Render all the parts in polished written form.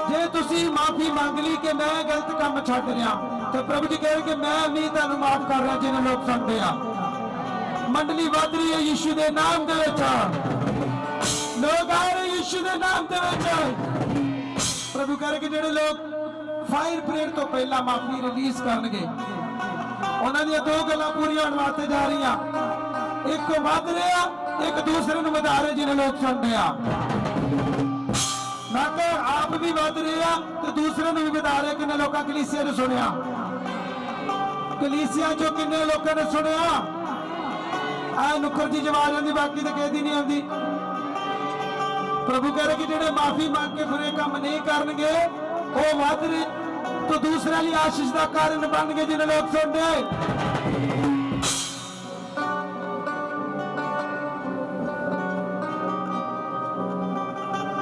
जे तुसी माफी मांग ली कि मैं गलत काम छड़ रहा तो प्रभु जी कह कि मैं भी तुहानू माफ कर रहा जिन्हें लोग सुनते आ। मंडली वध रही है यीशु के नाम दे विच, लोग आ रहे यीशु के नाम दे विच। प्रभु कह रहे कि जेडे लोग फायर प्रेयर तो पहला माफी रिलीज करनगे उन्हां दी दो गल्लां पूरी होण वास्ते जा रही, एक को वध रहा एक दूसरे नूं वधा रहे जिन्हें लोग सुनते आ। मैं कह आप भी वध रहे आ तो दूसरे नूं भी वधा रहे। किन्ने लोकां कलीसिया नूं सुनिया, कलीसिया चों किन्ने लोकां ने सुनिया। आ नुक्कर जी जवाब आंदी बाकी तो कहदी नहीं आंदी। प्रभु कह रहे कि जेडे माफी मांग के बुरे काम नहीं करनगे वो वध रहे तो दूसरे लिए आशीष का कारण बन गए जिन्हें लोग सुनते।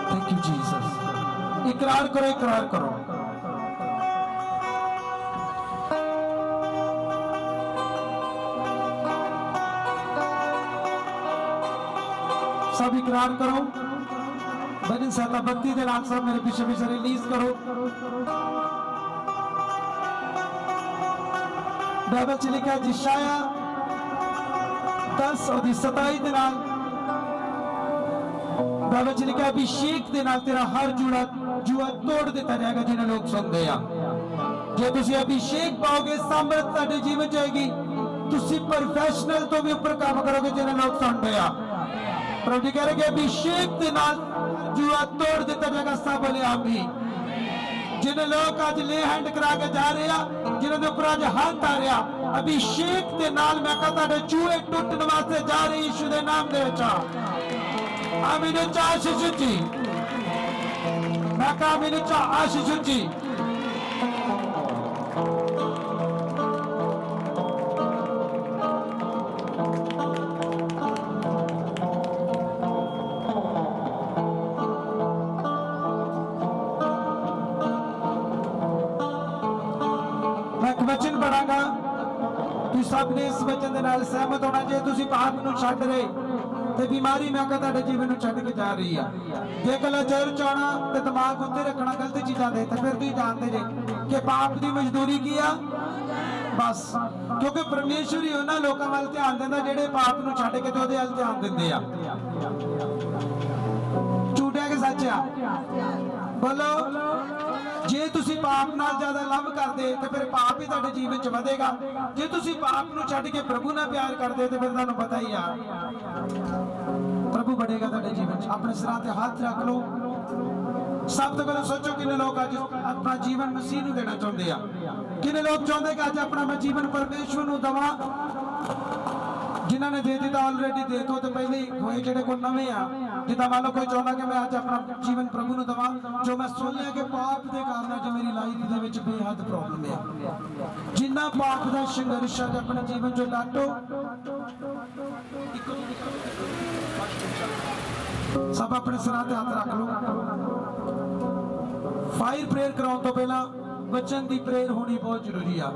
Thank you Jesus. इकरार करो, इकरार करो। सब इकरार करो। भजन सहायता बत्ती के नाम सब मेरे पीछे पीछे रिलीज करो। बाइबल च लिखा यशायाह 10 और 27 के नाल बाइबल च लिखा अभिषेक के नाल तेरा हर जुड़ा जुआ तोड़ दिता जाएगा जिन्हें लोग सुनते हैं। जे तुसी अभिषेक पाओगे सामर्थ तुहाडे जीवन च आएगी, तुसी प्रोफेशनल तो भी ऊपर काम करोगे जिन्हें लोग सुनते हैं। प्रभु जी कह रहे कि अभिषेक के नाल जुआ तोड़ दिता जाएगा। सब बोले आमीन। जिन्हें लोग आज ले हैंड करा के जा रहे हैं, जिन्होंने ऊपर आज हाथ आ रहा अभिषेक के नाल मैं कहता चूहे टूटने वास्ते जा रहे यीशु के नाम दे विच। आमीन। आशीष जी मैं कहा आमीन। आशीष जी वचन पढ़ांगा, तुम सब ने इस वचन के नाल सहमत होना। जे तुसी पाप नूं छड्ड रहे ते बीमारी मैं कहा तुहाडे जीवन नूं छड्ड के जा रही है। जे कला चर्च आना ते दिमाग उत्ते रखना गलत चीज़ां दे ते फिर तुसीं जानते जे कि पाप की मजदूरी की आ बस। क्योंकि परमेश्वर ही उन्हां लोकां वल ध्यान दिंदा जिहड़े पाप नूं छड्ड के ते ओहदे वल ध्यान दिंदे आ। झूठ है कि सच आ? बोलो। जे तुसी पाप नाल ज्यादा लव करदे ते फिर पाप ही तुहाडे जीवन च वधेगा। जे तुसी पाप नूं छड्ड के प्रभु नाल प्यार करदे ते फिर तुहानूं पता ही आ प्रभु बढ़ेगा तुहाडे जीवन च। अपने सिरां ते हाथ रख लो। सब तो पहले सोचो किन्ने लोग आज अपना जीवन मसीह नूं देना चाहुंदे आ। किन्ने लोग चाहुंदे कि आज अपना मैं जीवन परमेश्वर नूं दवां। जिन्होंने दे दिता ऑलरेडी दे तो पहले ही होए जेडे को नवे आ। जिदा मान लो कोई चाहता कि मैं आज अपना जीवन प्रभु नूं दवां, जो मैं सुन लिया कि पाप के कारण जो मेरी लाइफ दे विच बेहद प्रॉब्लम है। जिन्ना पाप का संघर्ष है अपने जीवन जो लाटो। सब अपने सिरां ते हाथ रख लो। फायर प्रेयर कराउण तो पहला वचन की प्रेयर होनी बहुत जरूरी है।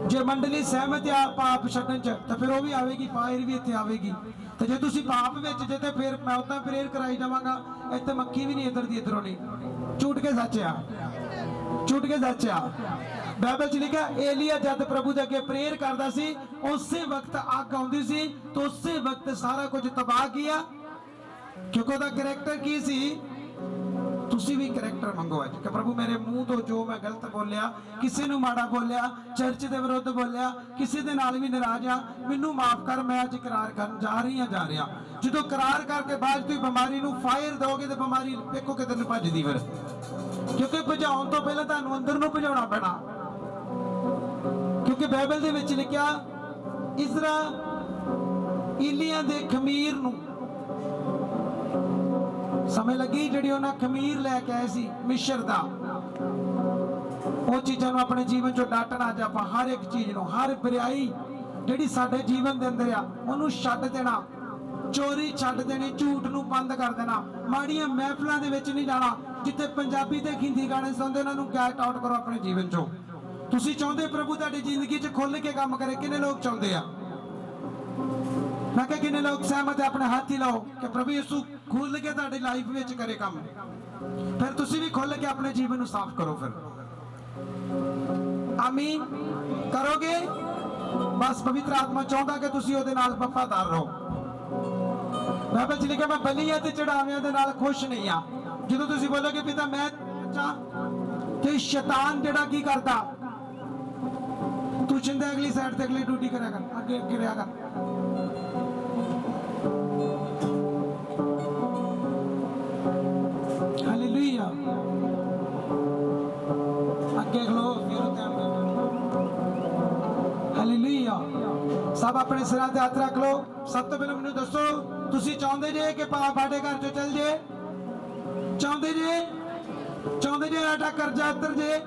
जे मंडली सहमत आ पाप छड्डण च तो फिर वो भी आएगी, फायर भी इत्थे आएगी। तो जे तुसी पाप विच जे ते फिर मैं उदां प्रेयर कराई जावांगा, इत्थे मक्खी भी नहीं इधर दी इधरों नहीं। झूठ के सच आ? झूठ के सच आ? बाइबल च लिखा एलिया जब प्रभु दे अगे प्रेयर करदा सी उसे वक्त अग आउंदी सी तो उसे वक्त सारा कुछ तबाह किया। क्योंकि उसका करैक्टर की सी? तुसी भी करैक्टर मंगो अज कि प्रभु मेरे मुंह तो जो मैं गलत बोलिया, किसी नूं माड़ा बोलिया, चर्च के विरुद्ध बोलिया, किसी दे नाल भी नाराज आ, मैनू माफ कर। मैं अज करार कर जा रही हाँ। जो करार करके बाद तुम बीमारी नूं फायर दोगे तो बीमारी देखो किधर नूं भजदी फिर। क्योंकि भजाउण तो पहले तुहानूं अंदर नूं भजाउणा पैना। क्योंकि बाइबल दे विच लिखिया इस्राएलियां दे खमीर नूं समय लगी जी उन्हें खमीर लैके आए सी मिश्र का। वो चीज़ों अपने जीवन चो डाटना। अज आप हर एक चीज़ नूं, हर बुराई जी साडे जीवन के अंदर आ उन्होंने छड्ड देना। चोरी छड्ड देनी, झूठ नूं बंद कर देना, माड़ियां महफिलों के विच नहीं जाना। जिथे पंजाबी ते हिंदी गाने सुनते उन्होंने गैट आउट करो अपने जीवन चो। तुसीं चाहुंदे प्रभु तुहाडी जिंदगी च खुल के काम करे? किन्ने लोग चाहुंदे आ? मैं क्या किन्ने लोग सहमत है? अपने हाथ ही लाओ कि प्रभु यीशु खुल के तुहाडी लाइफ विच करे काम। फिर तुसी भी खोल के अपने जीवन को साफ करो। फिर आमीन करोगे? बस पवित्र आत्मा चाहता कि तुसी ओदे नाल वफादार रहो। बाइबल च लिखा, मैं बलियां ते चढ़ावियां दे नाल खुश नहीं आ। ਜਦੋਂ ਤੁਸੀਂ ਬੋਲੋਗੇ ਪਿਤਾ ਮੈਂ ਤੇ ਸ਼ੈਤਾਨ ਜਿਹੜਾ ਕੀ ਕਰਦਾ, ਤੂੰ ਚਿੰਦਾ ਅਗਲੀ ਸਾਈਡ ਤੇ ਅਗਲੀ ਡਿਊਟੀ ਕਰਿਆ ਕਰ, ਅੱਗੇ ਅੱਗੇ ਰਿਹਾ ਕਰ। ਹਾਲੇਲੂਇਆ, ਅੱਗੇ ਖਲੋ ਫਿਰ ਧਿਆਨ ਦੇ। ਹਾਲੇਲੂਇਆ। ਸਭ ਆਪਣੇ ਸਿਰਾਂ ਤੇ ਹੱਥ ਰੱਖ ਲਓ। ਸਭ ਤੋਂ ਪਹਿਲਾਂ ਮੈਨੂੰ ਦੱਸੋ, ਤੁਸੀਂ ਚਾਹੁੰਦੇ ਜੇ ਕਿ ਪਾਪ ਸਾਡੇ ਘਰ ਚੋਂ ਚੱਲ ਜੇ? ਚਾਹੁੰਦੇ ਜੇ? ਚਾਹੁੰਦੇ ਜੇ ਸਾਡਾ ਕਰਜ਼ਾ ਉਤਰ ਜੇ?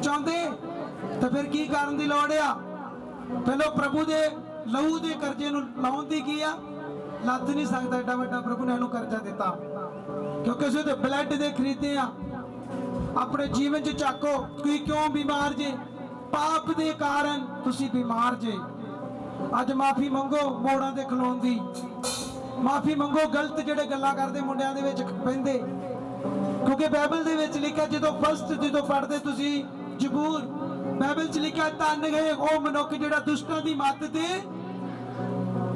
ਚਾਹੁੰਦੇ? ਤਾਂ ਫਿਰ ਕੀ ਕਰਨ ਦੀ ਲੋੜ ਆ? ਪਹਿਲਾਂ ਪ੍ਰਭੂ ਦੇ ਲਹੂ ਦੇ ਕਰਜ਼ੇ ਨੂੰ ਲਾਉਣ ਦੀ ਕੀ ਆ? ਲੱਥ ਨਹੀਂ ਸਕਦਾ ਏਡਾ ਵੱਡਾ ਪ੍ਰਭੂ ਨੇ ਇਹਨੂੰ ਕਰਜ਼ਾ ਦਿੱਤਾ, ਕਿਉਂਕਿ ਅਸੀਂ ਉਹਦੇ ਬਲੱਡ ਦੇ ਖਰੀਦੇ ਆ। ਆਪਣੇ ਜੀਵਨ 'ਚ ਝਾਕੋ, ਤੁਸੀਂ ਕਿਉਂ ਬਿਮਾਰ ਜੇ? ਪਾਪ ਦੇ ਕਾਰਨ ਤੁਸੀਂ ਬਿਮਾਰ ਜੇ। ਅੱਜ ਮਾਫੀ ਮੰਗੋ ਮੋੜਾਂ ਦੇ ਖਲੋਣ ਦੀ। ਮਾਫੀ ਮੰਗੋ ਗਲਤ ਜਿਹੜੇ ਗੱਲਾਂ ਕਰਦੇ ਮੁੰਡਿਆਂ ਦੇ ਵਿੱਚ ਪੈਂਦੇ, ਕਿਉਂਕਿ ਬਾਈਬਲ ਦੇ ਵਿੱਚ ਲਿਖਿਆ, ਜਦੋਂ ਪੜ੍ਹਦੇ ਤੁਸੀਂ ਜ਼ਬੂਰ, ਬਾਈਬਲ 'ਚ ਲਿਖਿਆ, ਧੰਨ ਗਏ ਉਹ ਮਨੁੱਖ ਜਿਹੜਾ ਦੁਸ਼ਟਾਂ ਦੀ ਮੱਤ ਤੇ।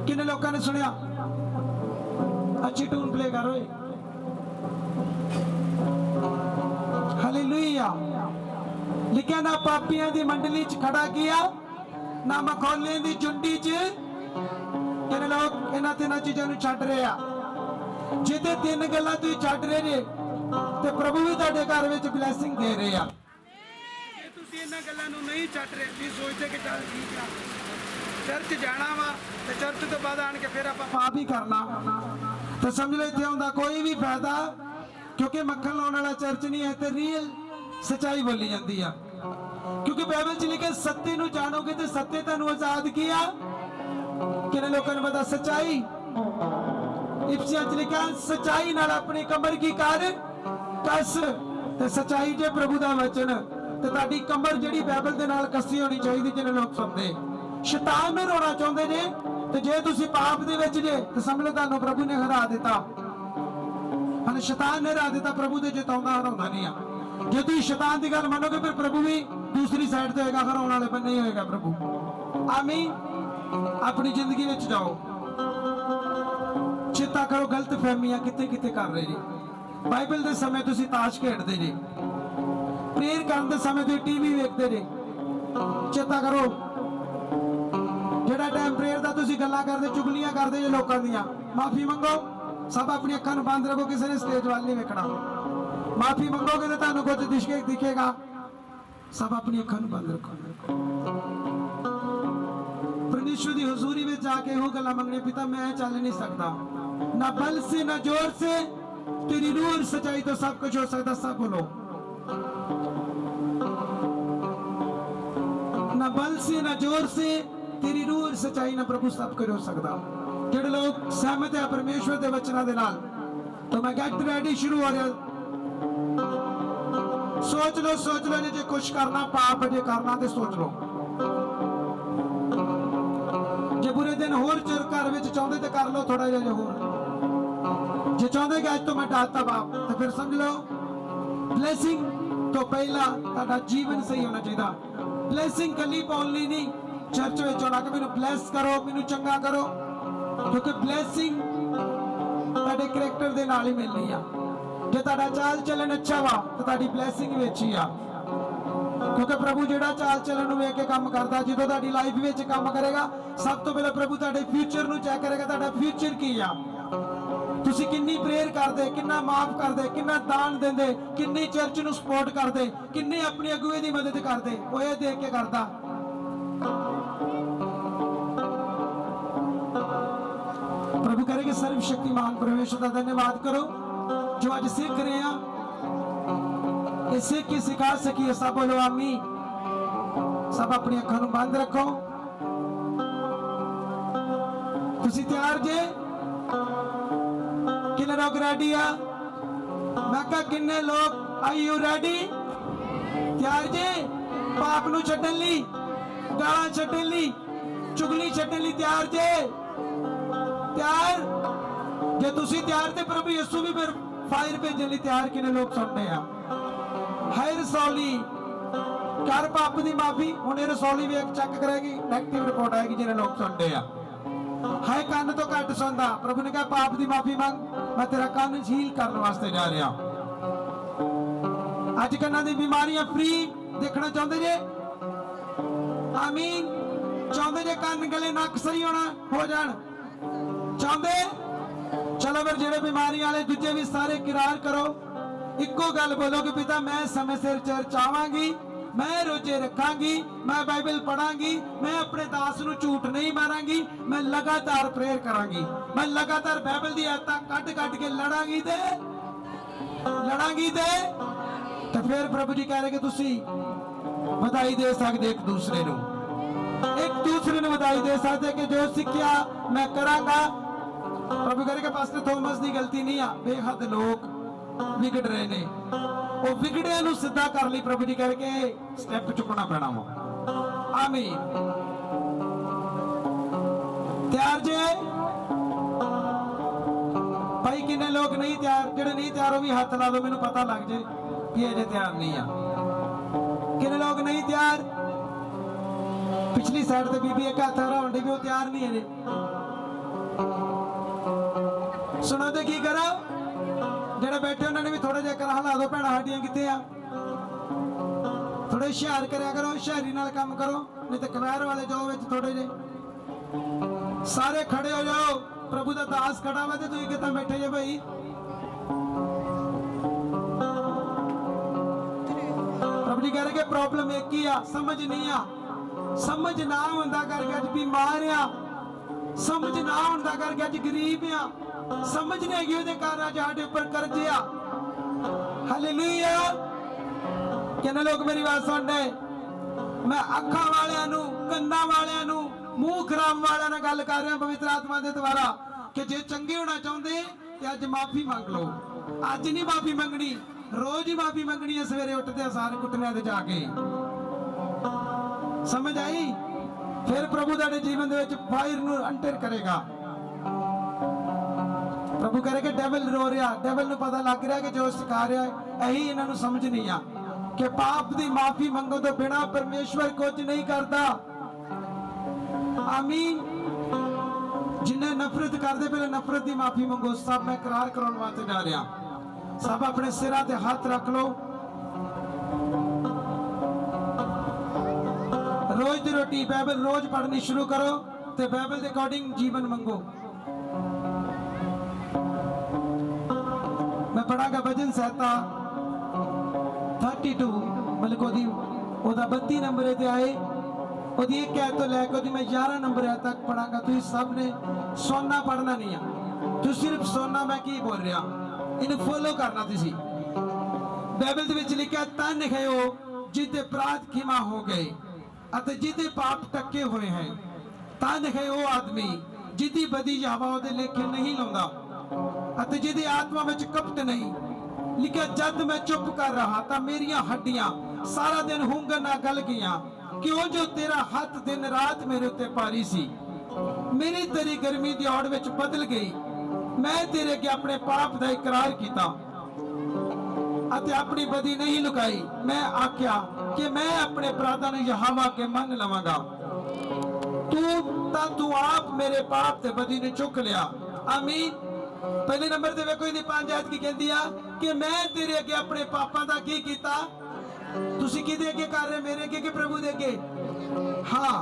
ਕਿੰਨੇ ਲੋਕਾਂ ਨੇ ਸੁਣਿਆ? ਅੱਛੀ ਟੂਨ ਪਲੇ ਕਰ ਓਏ। ਹਾਲੇਲੂਇਆ। ਲਿਖਿਆ, ਨਾ ਪਾਪੀਆਂ ਦੀ ਮੰਡਲੀ 'ਚ ਖੜਾ ਕੀਆ, ਨਾ ਮਖੌਲਿਆਂ ਦੀ ਝੁੰਡੀ 'ਚ। ਕਿੰਨੇ ਲੋਕ ਇਹਨਾਂ ਤਿੰਨਾਂ ਚੀਜ਼ਾਂ ਨੂੰ ਛੱਡ ਰਹੇ ਆ? ਜਿਹਦੇ ਤਿੰਨ ਗੱਲਾਂ ਤੁਸੀਂ ਛੱਡ ਰਹੇ ਜੇ ਤੇ ਪ੍ਰਭੂ ਵੀ ਤੁਹਾਡੇ ਘਰ ਵਿੱਚ ਬਲੇਸਿੰਗ ਦੇ ਰਹੇ ਆ। ਜੇ ਤੁਸੀਂ ਇਹਨਾਂ ਗੱਲਾਂ ਨੂੰ ਨਹੀਂ ਛੱਡ ਰਹੇ, ਤੁਸੀਂ ਸੋਚਦੇ ਕਿ ਚੱਲ ਠੀਕ ਆ, ਚਰਚ ਜਾਣਾ ਵਾ ਤੇ ਚਰਚ ਤੋਂ ਬਾਅਦ ਆਣ ਕੇ ਫਿਰ ਆਪਾਂ ਪਾਪ ਹੀ ਕਰਨਾ, ਤੇ ਸਮਝ ਲਓ ਇੱਥੇ ਆਉਂਦਾ ਕੋਈ ਵੀ ਫਾਇਦਾ, ਕਿਉਂਕਿ ਮੱਖਣ ਲਾਉਣ ਵਾਲਾ ਚਰਚ ਨਹੀਂ ਹੈ, ਤੇ ਰੀਅਲ ਸੱਚਾਈ ਬੋਲੀ ਜਾਂਦੀ ਆ। ਕਿਉਂਕਿ ਬਾਈਬਲ 'ਚ ਲਿਖਿਆ, ਸੱਤੇ ਨੂੰ ਜਾਣੋਗੇ ਤੇ ਸੱਤੇ ਤੁਹਾਨੂੰ ਆਜ਼ਾਦ ਕੀਆ। ਕਿੰਨੇ ਲੋਕਾਂ ਨੂੰ ਪਤਾ ਸੱਚਾਈ? ਇਫਸੀਆਂ 'ਚ ਲਿਖਿਆ, ਸੱਚਾਈ ਨਾਲ ਆਪਣੀ ਕਮਰ ਕੀ ਕਰ ਕਸ। ਤੇ ਸੱਚਾਈ ਜੇ ਪ੍ਰਭੂ ਦਾ ਵਚਨ, ਤੇ ਤੁਹਾਡੀ ਕਮਰ ਜਿਹੜੀ ਬਾਈਬਲ ਦੇ ਨਾਲ ਕੱਸੀ ਹੋਣੀ ਚਾਹੀਦੀ। ਜਿਹਨੇ ਲੋਕ ਸੁਣਦੇ ਸ਼ੈਤਾਨ ਨੂੰ ਰੋਣਾ ਚਾਹੁੰਦੇ ਜੇ, ਤੇ ਜੇ ਤੁਸੀਂ ਪਾਪ ਦੇ ਵਿੱਚ ਜੇ ਤੇ ਸਮਝ ਲਓ ਤੁਹਾਨੂੰ ਪ੍ਰਭੂ ਨੇ ਹਰਾ ਦਿੱਤਾ। ਹਾਂ, ਸ਼ੈਤਾਨ ਨੇ ਹਰਾ ਦਿੱਤਾ, ਪ੍ਰਭੂ ਦੇ ਜਿਤਾਉਂਦਾ ਹਰਾਉਂਦਾ ਨਹੀਂ ਆ। ਜੇ ਤੁਸੀਂ ਸ਼ੈਤਾਨ ਦੀ ਗੱਲ ਮੰਨੋਗੇ ਫਿਰ ਪ੍ਰਭੂ ਵੀ ਦੂਸਰੀ ਸਾਈਡ ਤੇ ਹੋਏਗਾ, ਹਰਾਉਣ ਵਾਲੇ ਬੰਨੇ ਹੀ ਹੋਏਗਾ ਪ੍ਰਭੂ। ਆਮੀਨ। ਆਪਣੀ ਜ਼ਿੰਦਗੀ ਵਿੱਚ ਜਾਓ, ਚੇਤਾ ਕਰੋ ਗਲਤ ਫਹਿਮੀਆਂ ਕਿੱਥੇ ਕਿੱਥੇ ਕਰ ਰਹੇ ਜੀ। ਬਾਈਬਲ ਦੇ ਸਮੇਂ ਤੁਸੀਂ ਤਾਸ਼ ਖੇਡਦੇ ਜੀ, ਪ੍ਰੇਅਰ ਕਰਨ ਦੇ ਸਮੇਂ ਤੁਸੀਂ ਟੀਵੀ ਵੇਖਦੇ ਜੀ। ਚੇਤਾ ਕਰੋ ਜਿਹੜਾ ਟਾਈਮ ਪ੍ਰੇਅਰ ਦਾ ਤੁਸੀਂ ਗੱਲਾਂ ਕਰਦੇ, ਚੁਗਲੀਆਂ ਕਰਦੇ ਜੇ ਲੋਕਾਂ ਦੀਆਂ। ਮਾਫੀ ਮੰਗੋ। ਸਭ ਆਪਣੀ ਅੱਖਾਂ ਨੂੰ ਬੰਦ ਰੱਖੋ, ਕਿਸੇ ਨੇ ਸਟੇਜ ਵੱਲ ਨਹੀਂ ਵੇਖਣਾ। ਮਾਫੀ ਮੰਗੋਗੇ ਤੇ ਤੁਹਾਨੂੰ ਕੁਝ ਦਿਖੇਗਾ। ਸਭ ਆਪਣੀ ਅੱਖਾਂ ਨੂੰ ਬੰਦ ਰੱਖੋ। परमेश्वर की हुजूरी में जाके वो गल्ला मंगने, पिता मैं चल नहीं सकता, ना बल से ना जोर से, तेरी रूह और सच्चाई तो सब कुछ हो सकता। सब बोलो, ना बल से ना जोर से, तेरी रूह और सच्चाई ना प्रभु सब कुछ हो सकता। जेडे लोग सहमत है परमेश्वर के वचनों के नाल, तो मैं गेट रेडी शुरू हो रहा। सोच लो जे कुछ करना पाप जे करना ते सोच लो। जे बुरे दिन होर चर घर विच चाहते तो कर लो थोड़ा जिहा होर। जे चाहते कि अज तो मैं डालता बाप, तो फिर समझ लो ब्लैसिंग तो पहला तुहाडा जीवन सही होना चाहिए। ब्लैसिंग कली पाउणी नहीं, चर्च में आना कि मैनूं ब्लैस करो, मैनूं चंगा करो, क्योंकि ब्लैसिंग तुहाडे करैक्टर दे नाल ही मिलनी आ। जे तुहाडा चाल चलन अच्छा वा तो तुहाडी ब्लैसिंग विच ही आ, क्योंकि प्रभु जिहड़ा चाल चलन वेख के काम करदा। जो तुहाडी लाइफ विच काम करेगा, सब तो पहले प्रभु तुहाडे फ्यूचर नूं चैक करेगा, तुहाडा फ्यूचर की आ। तुसीं किन्नी प्रेयर करदे, किन्ना माफ करदे, किन्ना दान देंदे, किन्नी चर्च नूं सपोर्ट करदे, किन्नी अपनी अगुवे दी मदद करदे, ओह इह देख के करदा। प्रभु करेगा सर्वशक्तिमान परमेश्वर का धन्यवाद करो जो आज सीख रहे हैं, इसे की सिखा सकी। सब बोलो आमीन। सब अपनी अखां नूं बंद रखो। तुसीं तैयार जे? किन्ने लोग रेडी आ? मैं कहा किन्ने लोग, आर यू रेडी? तैयार जे? पाप नूं छड्डण लई, गालां छड्डण लई, चुगली छड्डण लई तैयार जे? तैयार? जे तुसीं तैयार ते प्रभु यीशु भी फिर फायर भेजने लिए तैयार किने लोग सुनने आ। हाय रसौली कर पाप की माफी, हुणे रसौली भी एक चेक करेगी, नेगेटिव रिपोर्ट आएगी जिन्हें लोग सुनने आ। हाय कान तो घट सुनता, प्रभु ने कहा पाप की माफी मांग, मैं तेरा कान झील करने वास्ते जा रहा। अज कन्ना दी बीमारियां फ्री देखना चाहते जे? आमीन। चाहते जे कान गले नक सही होना हो जान? चाहते? चलो फिर जेड़े बीमारी वाले दूजे भी सारे किरार करो, इको गल बोलो कि पिता मैं समय सिर चर्च आवांगी, मैं रोजे रखांगी, मैं बाइबल पढ़ांगी, मैं अपने दास नूं झूठ नहीं मारांगी, मैं लगातार प्रेयर करांगी, मैं लगातार बाइबल दी आयतां कट के लड़ांगी तो फिर प्रभु जी कह रहे कि तुसी बधाई दे सकते एक दूसरे नूं बधाई दे सकते कि जो सिक्ख्या मैं करांगा। प्रभु कह रहे कि पास्टर थॉमस की गलती नहीं आ, बेहद लोग विगड़ रहे ने, वो विगड़िया नूं सीधा कर ली। प्रभु जी कह रहे कि स्टेप चुकना पैना वा। आमीन। तैयार जे भाई? किन्ने लोग नहीं तैयार? जेड़े नहीं तैयार हो भी हाथ ला दो, मैनू पता लग जाए कि अजे तैयार नहीं आ। किन्ने लोग नहीं तैयार? पिछली साइड ते बीबी एक हाथ हराउण दी भी वो तैयार नहीं है। सुनो तो की करो, जेड़े बैठे उन्होंने भी थोड़ा जिहा हिला दो, भैणां साडियां कित्थे आ? थोड़े हुशियार करया करो, हुशियारी नाल काम करो, नहीं तो कवैर वाले जाओ विच थोड़े जे। सारे खड़े हो जाओ, प्रभु दा दास खड़ा वा ते तुसीं कित्थां बैठे जे भाई? प्रभु जी कह रहे कि प्रॉब्लम एक ही आ, समझ नहीं आ। समझ ना हुंदा करके अज बीमार आ, समझ ना हुंदा करके अज गरीब आ, समझ नहीं आई ਉਹਦੇ ਕਾਰਨ ਅੱਜ ਸਾਡੇ ਉੱਪਰ ਕਰਜ਼ੇ ਆ। ਹਾਲੇਲੂਇਆ। ਕਿੰਨੇ ਲੋਕ ਮੇਰੀ ਬਾਤ ਸੁਣਦੇ? ਮੈਂ ਅੱਖਾਂ ਵਾਲਿਆਂ ਨੂੰ, ਕੰਨਾਂ ਵਾਲਿਆਂ ਨੂੰ, ਮੂੰਹ ਖਰਾਬ ਵਾਲਿਆਂ ਨਾਲ ਗੱਲ ਕਰ ਰਿਹਾ ਪਵਿੱਤਰ ਆਤਮਾ ਦੇ ਦੁਆਰਾ ਕਿ ਜੇ ਚੰਗੇ ਹੋਣਾ ਚਾਹੁੰਦੇ ਤੇ ਅੱਜ ਮਾਫੀ ਮੰਗ ਲਓ। ਅੱਜ ਨਹੀਂ ਮਾਫੀ ਮੰਗਣੀ, ਰੋਜ਼ ਹੀ ਮਾਫੀ ਮੰਗਣੀ ਹੈ। ਸਵੇਰੇ ਉੱਠਦੇ ਆ ਸਾਰੇ ਕੁੱਟਿਆਂ ਤੇ ਜਾ ਕੇ। ਸਮਝ ਆਈ? ਫਿਰ ਪ੍ਰਭੂ ਤੁਹਾਡੇ ਜੀਵਨ ਦੇ ਵਿੱਚ ਫਾਇਰ ਨੂੰ ਅੰਟਰ ਕਰੇਗਾ। प्रभु कह रहे कि डेविल रो रहा, डेविल नूं पता लग रहा कि जो सिखा रहा है यही इन्हां नूं समझ नहीं आ कि पाप दी माफी मंगो तो बिना परमेश्वर कुछ नहीं करता। आमीन। जिन्हें नफरत करते पहले नफरत की माफी मंगो। सब मैं करार कराने वास्ते जा रहा। सब अपने सिरां ते हाथ रख लो। रोज दी रोटी बाइबल रोज पढ़नी शुरू करो ते बाइबल के अकॉर्डिंग जीवन मंगो। मैं पढ़ागा भजन संहिता 32 मतलब ओदा 32 नंबर ते आए, ओदी एक आयत तो लैके मैं 11 नंबर आयत तक पढ़ागा। तुम सब ने सुनना पढ़ना नहीं है, तू सिर्फ सुनना मैं की बोल रहा, इन्हें फॉलो करना। तुसी बाइबल दे विच लिखिया धन है वो जिहदे अपराध खिमा हो गए अते जिहदे पाप टके हुए हैं। धन है वो आदमी जिहदी बदी यहोवा उहदे लेखे नहीं लाउंदा अते जिहदी आत्मा विच कपट नहीं। लिखिया जद मैं चुप कर रहा था मेरियां हड्डियां सारा दिन हुंगर नाल गल गईयां, क्यों जो तेरा हाथ दिन रात मेरे उत्ते भारी सी। मेरी तेरी गर्मी दी औड़ विच बदल गई। मैं तेरे अगे अपने पाप दा इकरार कीता अते अपनी बदी नहीं लुकाई। मैं आख्या कि मैं अपने अपराधां नूं यहोवा के मन लवांगा। तू आप मेरे पाप ते बदी नूं चुक लिया। आमीन। पहले नंबर ते वेखो इहदी 5 आयत की कहंदी आ कि मैं तेरे अगे अपने पापां दा की कीता। तुसीं किहदे अगे कर रहे? मेरे अगे कि प्रभु दे अगे? हाँ,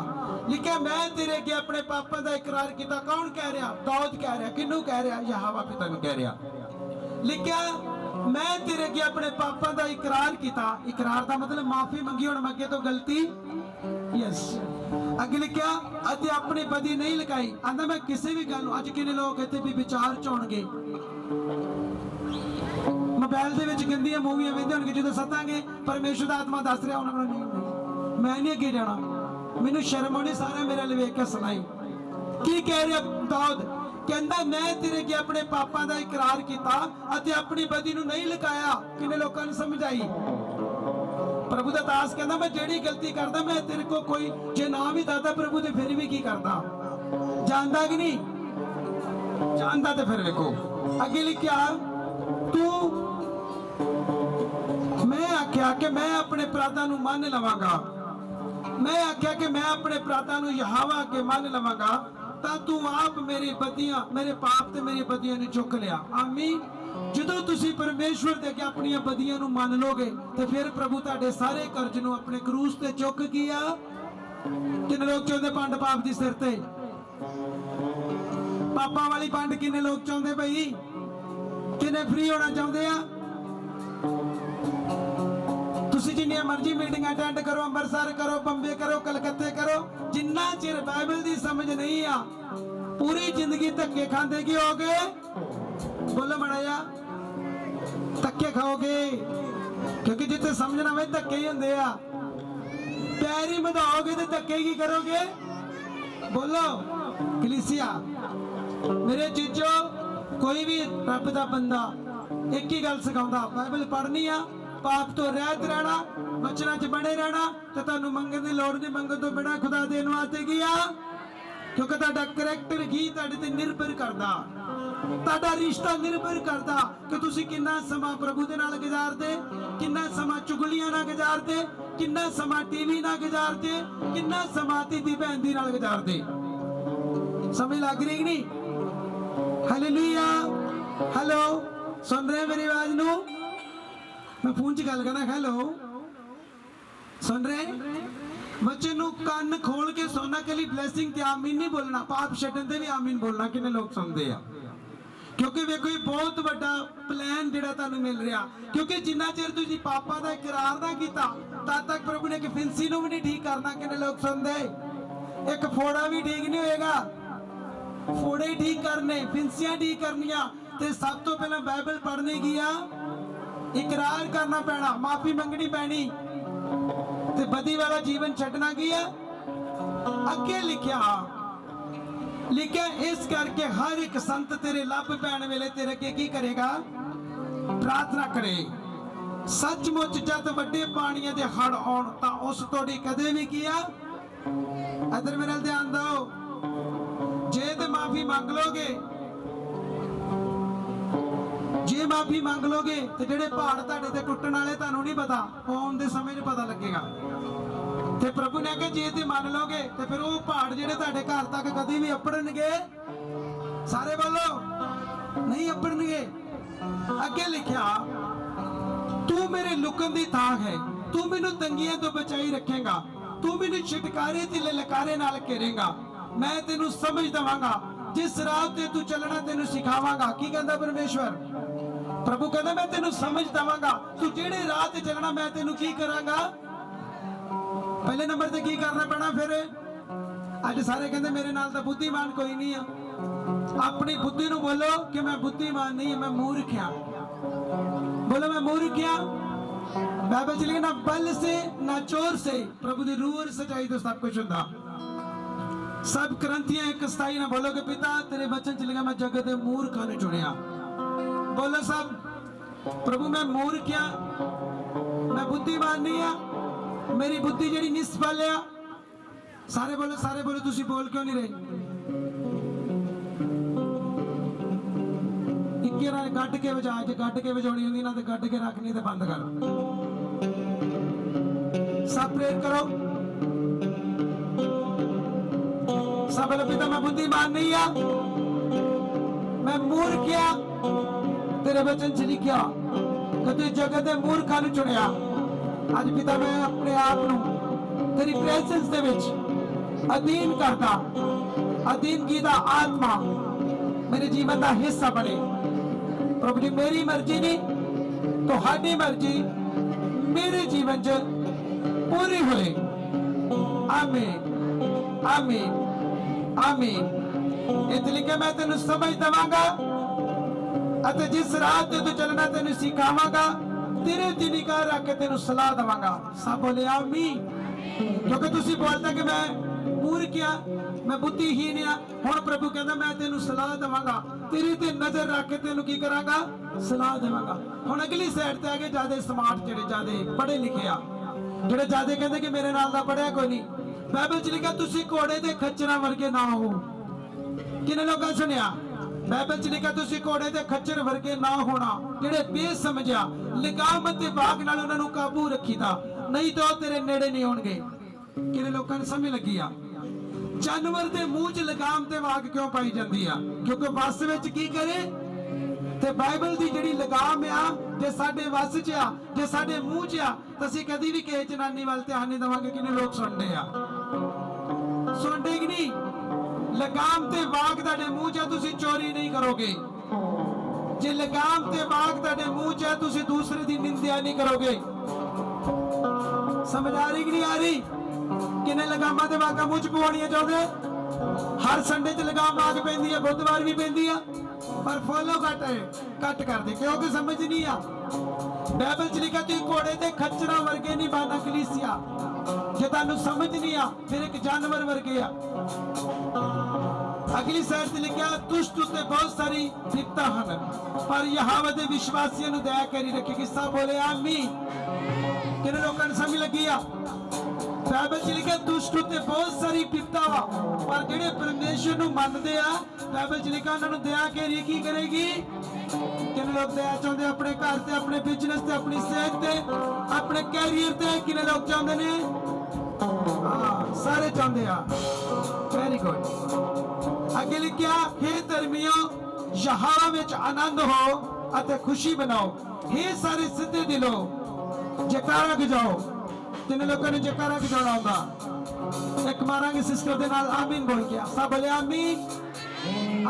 लिखिया मैं तेरे अगे अपने पापां दा इकरार कीता। कौन कह रहा? दाऊद कह रहा। किन्नू कह रहा? यहोवा पिता नूं कह रहा। लिखिया मैं तेरे अगे अपने पापां दा इकरार कीता। इकरार दा मतलब माफी मंगी। हुण मैं अगे तो गलती यस अगे लिखिया अते अपनी बदी नहीं लुकाई। आंदा मैं किसी भी गल अज किन्ने लोग इत्थे भी विचार च होणगे, मोबाइल दे विच गंदियां मूवियां वेंदे होणगे, जदों सतांगे परमेश्वर दा आत्मा दस रहा उन्हां नूं नहीं मैं नहीं अगे जाना, मैनूं शर्म आउणी। सारा मेरे अल वेख के सुनाई की कह रहा दाऊद? कहंदा मैं तेरे अगे अपने पापां दा इकरार कीता अते अपनी बदी नूं नहीं लुकाया। किन्ने लोकां नूं समझ आई? प्रभु दा दास कहंदा मैं जेड़ी गलती करदा मैं तेरे को कोई जे ना भी दादा प्रभु ते फिर भी की करदा जानदा कि नहीं जानदा। ते फिर देखो अगे लिखिया तू मैं आख्या कि मैं अपने अपराधां नूं मन लवांगा, मैं आख्या कि मैं अपने अपराधां नूं यहोवा अगे मन लवांगा, तां तू आप मेरी बदियां, मेरे पाप ते मेरी बदियां नूं चुक लिया। आमीन। ਜਦੋਂ ਤੁਸੀਂ ਪਰਮੇਸ਼ਵਰ ਦੇ ਅੱਗੇ ਆਪਣੀਆਂ ਬਦੀਆਂ ਨੂੰ ਮੰਨ ਲੋਗੇ ਤੇ ਫਿਰ ਪ੍ਰਭੂ ਤੁਹਾਡੇ ਸਾਰੇ ਕਰਜ਼ ਨੂੰ ਆਪਣੇ ਕਰੂਸ ਤੇ ਚੁੱਕ ਗਿਆ। ਕਿੰਨੇ ਲੋਕ ਚਾਹੁੰਦੇ ਪੰਡ ਪਾਪ ਦੀ ਸਿਰ ਤੇ? ਪਾਪਾਂ ਵਾਲੀ ਪੰਡ ਕਿੰਨੇ ਲੋਕ ਚਾਹੁੰਦੇ ਭਾਈ? ਕਿੰਨੇ ਫ੍ਰੀ ਹੋਣਾ ਚਾਹੁੰਦੇ ਆ? ਤੁਸੀਂ ਜਿੰਨੀਆਂ ਮਰਜ਼ੀ ਮੀਟਿੰਗ ਅਟੈਂਡ ਕਰੋ, ਅੰਮ੍ਰਿਤਸਰ ਕਰੋ, ਬੰਬੇ ਕਰੋ, ਕਲਕੱਤੇ ਕਰੋ, ਜਿੰਨਾ ਚਿਰ ਬਾਈਬਲ ਦੀ ਸਮਝ ਨਹੀਂ ਆ ਪੂਰੀ ਜ਼ਿੰਦਗੀ ਧੱਕੇ ਖਾਂਦੇ ਕੀ ਹੋਗੇ? बोलो बड़ा जा धक्के खाओगे, क्योंकि जिथे समझना वे धक्के ही होंगे आ। पैर ही बढ़ाओगे तो धक्के की करोगे? बोलो कलीसिया मेरे चीजो, कोई भी रब दा बंदा एक ही गल सिखाउंदा, बाइबल पढ़नी आ, पाप तो रहत रहना, बचना च बने रहना, ते तुहानू मंगण दी लोड़ नहीं, मंगण तो बिना खुदा देण वास्ते की आ, क्योंकि तुहाडा करैक्टर ही तुहाडे ते निर्भर करदा, ਤੁਹਾਡਾ ਰਿਸ਼ਤਾ ਨਿਰਭਰ ਕਰਦਾ ਕਿ ਤੁਸੀਂ ਕਿੰਨਾ ਸਮਾਂ ਪ੍ਰਭੂ ਦੇ ਨਾਲ ਗੁਜ਼ਾਰਦੇ, ਕਿੰਨਾ ਸਮਾਂ ਚੁਗਲੀਆਂ ਨਾਲ ਗੁਜ਼ਾਰਦੇ, ਕਿੰਨਾ ਸਮਾਂ ਟੀਵੀ ਨਾਲ ਗੁਜ਼ਾਰਦੇ, ਕਿੰਨਾ ਸਮਾਂ ਧੀ ਭੈਣ ਦੀ ਨਾਲ ਗੁਜ਼ਾਰਦੇ। ਸਮਝ ਲੱਗ ਰਹੀ ਕਿ ਨਹੀਂ? ਹਾਲੇਲੂਇਆ। ਹੈਲੋ, ਸੁਣ ਰਹੇ ਮੇਰੀ ਆਵਾਜ਼ ਨੂੰ? ਮੈਂ ਫੋਨ 'ਚ ਗੱਲ ਕਰਨਾ। ਹੈਲੋ, ਸੁਣ ਰਹੇ? ਬੱਚੇ ਨੂੰ ਕੰਨ ਖੋਲ ਕੇ ਸੁਣਨਾ, ਕਿ ਲਈ ਬਲੇਸਿੰਗ ਤੇ ਆਮੀਨ ਨਹੀਂ ਬੋਲਣਾ, ਪਾਪ ਛੱਡਣ ਤੇ ਵੀ ਆਮੀਨ ਬੋਲਣਾ। ਕਿੰਨੇ ਲੋਕ ਸੁਣਦੇ ਆ? क्योंकि वेखो ये बहुत बड़ा प्लान जिहड़ा तुहानू मिल रहा, क्योंकि जिन्ना चिर तुसीं पापां दा इकरार ना कीता तद तक प्रभु ने एक फिंसी नूं भी नहीं ठीक करना। किन्ने लोग सुनदे? एक फोड़ा भी ठीक नहीं होएगा, फोड़े ही ठीक करने, फिंसियां ठीक करनियां, ते सब तो पहला बाइबल पढ़ने गया, इकरार करना पैना, माफी मंगनी पैनी, ते बदी वाला जीवन छड्डना गया। अगे लिखा इस करके हर एक संत तेरे लभ पैण वेले तेरे अगे की करेगा? प्रार्थना करे। सचमुच जद वड्डे पानियां दे हड़ आउण तां उस तोड़ी कदे भी किया। इधर मेरे ध्यान दो, जे ते माफी मांग लोगे, जे माफी मांग लोगे ते जेड़े पहाड़ तुहाडे ते टुटण वाले तुहानू नहीं पता, आउण दे समय 'च पता लगेगा। ते प्रभु ने कहा जे ते मान लोगे ते फिर वो पहाड़ जेडे तुहाडे घर तक कदी भी अपड़नगे? सारे बोलो नहीं अपड़नगे। अगे लिखा तू मेरे लुकन दी थां है, तू मैनू तंगियां तो बचाई रखेगा, तू मैनू छिटकारे ते ललकारे नाल घेरेगा, मैं तेनू समझ दवांगा, जिस राह ते तू चलना तेनू सिखावांगा। की कहंदा परमेश्वर? प्रभु कहंदा मैं तेनू समझ दवांगा, तू जेड़े राह ते चलना मैं तेनू की करांगा? पहले नंबर ते की करना पैना? फिर अज सारे कहते मेरे नाल तां बुद्धिमान कोई नहीं है। अपनी बुद्धि नूं बोलो कि मैं बुद्धिमान नहीं, मैं मूर्ख हां। बोलो मैं मूर्ख हां। बाइबल च लिखा ना बल से ना चोर से, प्रभु दी रूह और सच्चाई तो सब कुछ हुंदा। सब क्रंथियां 1:27 ना बोलो कि पिता तेरे वचन च लिखा मैं जगत दे मूर्खां नूं चुनिया। बोलो सब, प्रभु मैं मूर्ख हां, मैं बुद्धिमान नहीं हां, मेरी बुद्धि जेड़ी निष्फल है। सारे बोलो तुसी बोल क्यों नहीं रहे? इक्के नाल गड्ड के वजा, जे गड्ड के वजाउणी हुंदी ना ते गड्ड के रखनी ते बंद कर। सब प्रेयर करो। सब बोलो पिता मैं बुद्धिमान नहीं आ, मैं मूर्ख आ, तेरे वचन च लिखिया कि तू जगत दे मूर्खां नूं चुनिया। आज पिता मैं अपने आप नूं तेरी प्रेजेंस दे विच अधीन करता, अधीन कीता आत्मा मेरे जीवन का हिस्सा बने। प्रभु जी मेरी मर्जी नहीं, तुहाडी मर्जी मेरे जीवन च पूरी होए। आमीन आमीन आमीन। इसलिए मैं तेनू समझ दवांगा अते जिस राह ते तू चलना तेनू सिखावांगा, तेरे ते निगाह रख के तेनू सलाह दवांगा। सब बोले आमीन। क्योंकि तुसी बोलते कि मैं मूर्ख आ, मैं बुद्धिहीन आ, हुण प्रभु कहंदा मैं तेनू सलाह दवांगा, तेरे ते नजर रख के तेनू की करांगा? सलाह देवांगा। हुण अगली साइड ते आगे ज्यादा स्मार्ट जेडे ज्यादा पढ़े लिखे आ, जेडे ज्यादा कहंदे कि मेरे नाल दा पढ़िया कोई नहीं। बाइबल च लिखा तुसी घोड़े ते खच्चरां वर्गे ना हो। किन्ने लोकां सुनिया? ਬਾਈਬਲ ਚ ਲਿਖਿਆ ਤੁਸੀਂ ਘੋੜੇ ਤੇ ਖੱਚਰ ਵਰਗੇ ਨਾ ਹੋਣਾ, ਜਿਹੜੇ ਬੇਸਮਝਿਆ ਲਗਾਮ ਤੇ ਵਾਗ ਨਾਲ ਉਹਨਾਂ ਨੂੰ ਕਾਬੂ ਰੱਖੀਦਾ, ਨਹੀਂ ਤਾਂ ਉਹ ਤੇਰੇ ਨੇੜੇ ਨਹੀਂ ਆਉਣਗੇ। ਕਿਹੜੇ ਲੋਕਾਂ ਨੂੰ ਸਮਝ ਲੱਗੀ ਆ ਜਾਨਵਰ ਦੇ ਮੂੰਹ 'ਚ ਲਗਾਮ ਤੇ ਵਾਗ ਕਿਉਂ ਪਾਈ ਜਾਂਦੀ ਆ? ਕਿਉਂਕਿ ਵੱਸ ਵਿੱਚ ਕੀ ਕਰੇ। ਤੇ ਬਾਈਬਲ ਦੀ ਜਿਹੜੀ ਲਗਾਮ ਆ, ਜੇ ਸਾਡੇ ਵੱਸ 'ਚ ਆ, ਜੇ ਸਾਡੇ ਮੂੰਹ 'ਚ ਆ, ਤਾਂ ਅਸੀਂ ਕਦੀ ਵੀ ਕਿਸੇ ਜਨਾਨੀ ਵੱਲ ਧਿਆਨ ਨਹੀਂ ਦੇਵਾਂਗੇ। ਕਿੰਨੇ ਲੋਕ ਸੁਣਦੇ ਆ? ਸੁਣਦੇ ਕਿ ਨਹੀਂ? ਲਗਾਮ ਤੇ ਵਾਗ ਤੁਹਾਡੇ ਮੂੰਹ 'ਚ ਆ, ਤੁਸੀਂ ਚੋਰੀ ਨਹੀਂ ਕਰੋਗੇ। ਜੇ ਲਗਾਮ ਤੇ ਵਾਗ ਤੁਹਾਡੇ ਮੂੰਹ 'ਚ ਆ, ਤੁਸੀਂ ਦੂਸਰੇ ਦੀ ਨਿੰਦਿਆ ਨਹੀਂ ਕਰੋਗੇ। ਸਮਝ ਆ ਰਹੀ ਕਿ ਨਹੀਂ ਆ ਰਹੀ? ਕਿੰਨੇ ਲਗਾਮਾਂ ਤੇ ਵਾਗਾਂ ਮੂੰਹ 'ਚ ਪਵਾਉਣੀਆਂ ਚਾਹੁੰਦੇ? ਹਰ ਸੰਡੇ 'ਚ ਲਗਾਮ ਵਾਗ ਪੈਂਦੀ ਆ, ਬੁੱਧਵਾਰ ਵੀ ਪੈਂਦੀ ਆ, ਪਰ ਫੋਲੋ ਘੱਟ ਕਰਦੇ ਕਿਉਂਕਿ ਸਮਝ ਨਹੀਂ ਆ। ਬਾਈਬਲ 'ਚ ਲਿਖਿਆ ਤੁਸੀਂ ਘੋੜੇ ਤੇ ਖੱਚਰਾਂ ਵਰਗੇ ਨਹੀਂ ਬਣਨਾ ਕਲੀਸਿਆ। ਜੇ ਤੁਹਾਨੂੰ ਸਮਝ ਨਹੀਂ ਆ, ਫਿਰ ਇੱਕ ਜਾਨਵਰ ਵਰਗੇ ਆ। ਅਗਲੀ ਸਾਈਡ ਤੇ ਲਿਖਿਆ ਦੁਸ਼ਟ ਉੱਤੇ ਬਹੁਤ ਸਾਰੀ ਵਿਪਤਾ ਹਨ, ਪਰ ਯਹੋਵਾ ਦੇ ਵਿਸ਼ਵਾਸੀਆਂ ਨੂੰ ਦਇਆ ਕਰੀ ਰੱਖੇਗੀ। ਸਭ ਬੋਲੇ ਆਮੀਨ। ਕਿਹਨੇ ਲੋਕਾਂ ਨੂੰ ਸਮਝ ਲੱਗੀ ਆ? ਬਾਈਬਲ 'ਚ ਲਿਖਿਆ ਦੁਸ਼ਟ ਉੱਤੇ ਬਹੁਤ ਸਾਰੀ ਵਿਪਤਾ ਵਾ, ਪਰ ਜਿਹੜੇ ਪਰਮੇਸ਼ਰ ਨੂੰ ਮੰਨਦੇ ਆ, ਬਾਈਬਲ 'ਚ ਲਿਖਿਆ ਉਹਨਾਂ ਨੂੰ ਦਇਆ ਕਰੀ ਕੀ ਕਰੇਗੀ। ਕਿੰਨੇ ਲੋਕ ਦਇਆ ਚਾਹੁੰਦੇ ਆਪਣੇ ਘਰ ਤੇ, ਆਪਣੇ ਬਿਜ਼ਨਸ ਤੇ, ਆਪਣੀ ਸਿਹਤ ਤੇ, ਆਪਣੇ ਕੈਰੀਅਰ ਤੇ? ਕਿੰਨੇ ਲੋਕ ਚਾਹੁੰਦੇ ਨੇ? ਹਾਂ, ਸਾਰੇ ਚਾਹੁੰਦੇ ਆ। Very good. ਅੱਗੇ ਲਿਖਿਆ ਹੇ ਧਰਮੀਓ ਯਹੋਵਾ ਵਿੱਚ ਆਨੰਦ ਹੋ ਅਤੇ ਖੁਸ਼ੀ ਮਨਾਓ, ਹੇ ਸਾਰੇ ਸਿੱਧੇ ਦਿਲੋਂ ਜੈਕਾਰਾ ਗਜਾਓ। ਕਿੰਨੇ ਲੋਕਾਂ ਨੇ ਜੈਕਾਰਾ ਗਜਾਉਣਾ ਹੁੰਦਾ? ਇੱਕ ਮਾਰਾਂਗੇ ਸਿਸਟਰ ਦੇ ਨਾਲ ਆਮੀਨ ਬੋਲ ਕੇ। ਸਭ ਬੋਲੇ ਆਮੀਨ,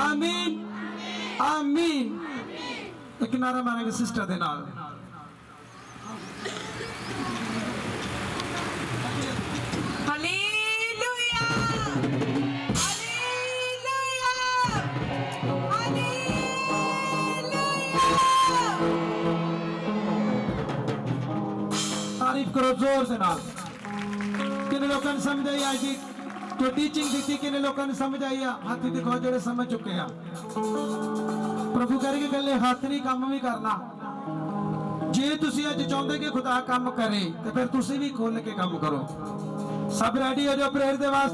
ਆਮੀਨ, ਆਮੀਨ। ਇੱਕ ਨਾਰਾ ਮਾਰਾਂਗੇ ਸਿਸਟਰ ਦੇ ਨਾਲ। Hallelujah, hallelujah, hallelujah. ਤਾਰੀਫ ਕਰੋ ਜ਼ੋਰ ਦੇ ਨਾਲ। ਕਿੰਨੇ ਲੋਕਾਂ ਨੂੰ ਸਮਝ ਆਈ ਅੱਜ ਦੀ ਜੋ ਟੀਚਿੰਗ ਦਿੱਤੀ? ਕਿੰਨੇ ਲੋਕਾਂ ਨੂੰ ਸਮਝ ਆਈ ਆ? ਹੱਥ ਦਿਖਾਓ ਜਿਹੜੇ ਸਮਝ ਚੁੱਕੇ ਆ। ਪ੍ਰਭੂ ਕਰੇਗੇ ਗੱਲੇ ਹੱਥ ਨਹੀਂ, ਕੰਮ ਵੀ ਕਰਨਾ। ਜੇ ਤੁਸੀਂ ਅੱਜ ਚਾਹੁੰਦੇ ਕਿ ਖੁਦਾ ਕੰਮ ਕਰੇ, ਤੇ ਫਿਰ ਤੁਸੀਂ ਵੀ ਖੁੱਲ ਕੇ ਕੰਮ ਕਰੋ। ਸਭ ਰੈਡੀ ਹੋ ਜਾਓ ਪ੍ਰੇਅਰ ਦੇ ਵਾਸਤੇ।